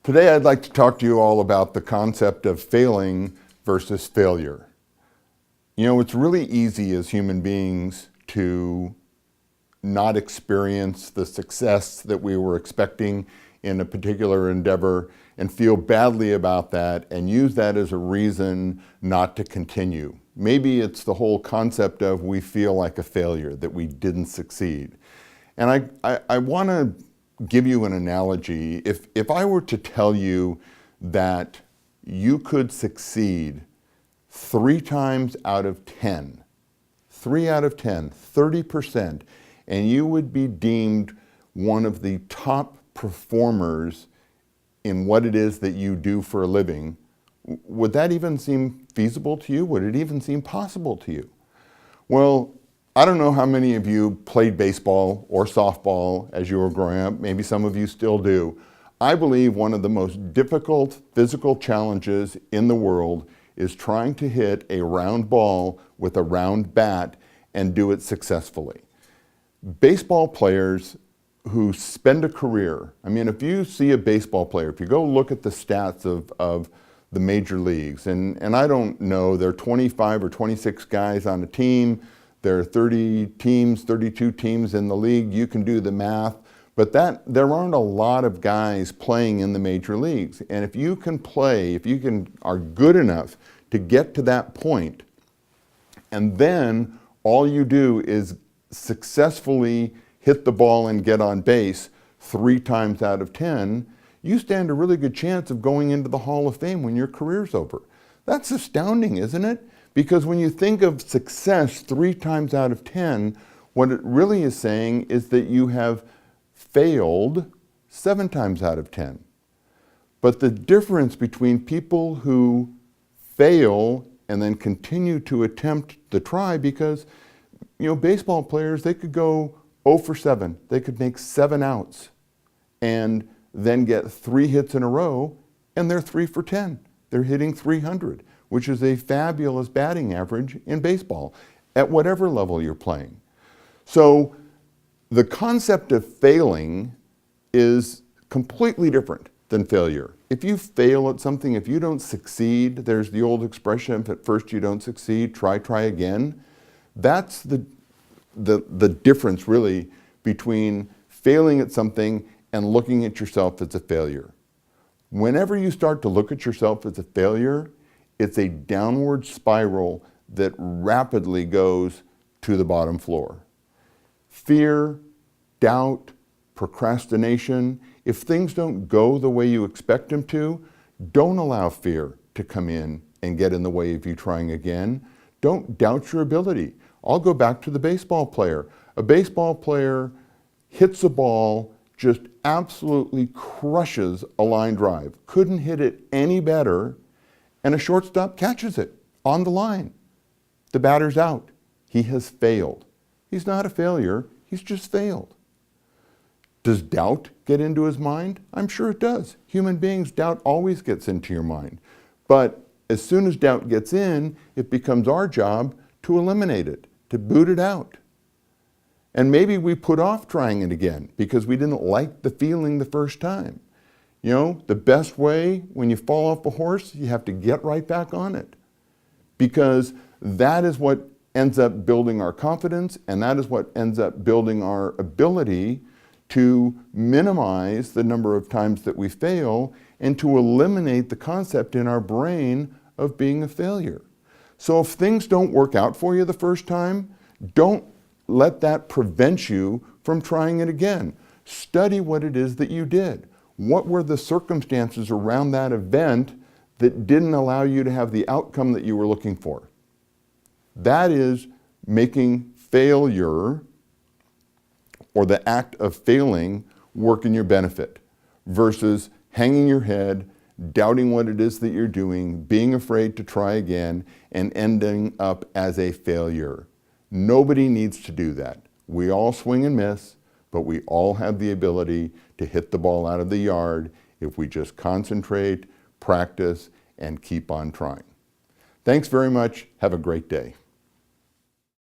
Today I'd like to talk to you all about the concept of failing versus failure. You know, it's really easy as human beings to not experience the success that we were expecting in a particular endeavor and feel badly about that and use that as a reason not to continue. Maybe it's the whole concept of we feel like a failure, that we didn't succeed. And I want to give you an analogy. If I were to tell you that you could succeed 3 times out of 10, 3 out of 10, 30%, and you would be deemed one of the top performers in what it is that you do for a living, would that even seem feasible to you? Would it even seem possible to you? Well, I don't know how many of you played baseball or softball as you were growing up. Maybe some of you still do. I believe one of the most difficult physical challenges in the world is trying to hit a round ball with a round bat and do it successfully. Baseball players who spend a career, I mean, if you see a baseball player, if you go look at the stats of the major leagues, and I don't know, there are 25 or 26 guys on a team, there are 30 teams, 32 teams in the league, you can do the math, but there aren't a lot of guys playing in the major leagues. And if you can play, if you are good enough to get to that point, and then all you do is successfully hit the ball and get on base 3 times out of 10, you stand a really good chance of going into the Hall of Fame when your career's over. That's astounding, isn't it? Because when you think of success 3 times out of 10, what it really is saying is that you have failed 7 times out of 10. But the difference between people who fail and then continue to attempt to try, because baseball players, they could go 0 for 7. They could make 7 outs and then get 3 hits in a row, and they're 3 for 10. They're hitting 300, which is a fabulous batting average in baseball at whatever level you're playing. So the concept of failing is completely different than failure. If you fail at something, if you don't succeed, there's the old expression, if at first you don't succeed, try again. That's the difference really between failing at something and looking at yourself as a failure. Whenever you start to look at yourself as a failure, it's a downward spiral that rapidly goes to the bottom floor. Fear, doubt, procrastination, if things don't go the way you expect them to, don't allow fear to come in and get in the way of you trying again. Don't doubt your ability. I'll go back to the baseball player. A baseball player hits a ball, just absolutely crushes a line drive. Couldn't hit it any better, and a shortstop catches it on the line. The batter's out. He has failed. He's not a failure, he's just failed. Does doubt get into his mind? I'm sure it does. Human beings, doubt always gets into your mind. But as soon as doubt gets in, it becomes our job to eliminate it, to boot it out. And maybe we put off trying it again because we didn't like the feeling the first time. The best way when you fall off a horse, you have to get right back on it. Because that is what ends up building our confidence, and that is what ends up building our ability to minimize the number of times that we fail and to eliminate the concept in our brain of being a failure. So if things don't work out for you the first time, don't let that prevent you from trying it again. Study what it is that you did. What were the circumstances around that event that didn't allow you to have the outcome that you were looking for? That is making failure, or the act of failing, work in your benefit, versus hanging your head, doubting what it is that you're doing, being afraid to try again, and ending up as a failure. Nobody needs to do that. We all swing and miss, but we all have the ability to hit the ball out of the yard if we just concentrate, practice, and keep on trying. Thanks very much. Have a great day.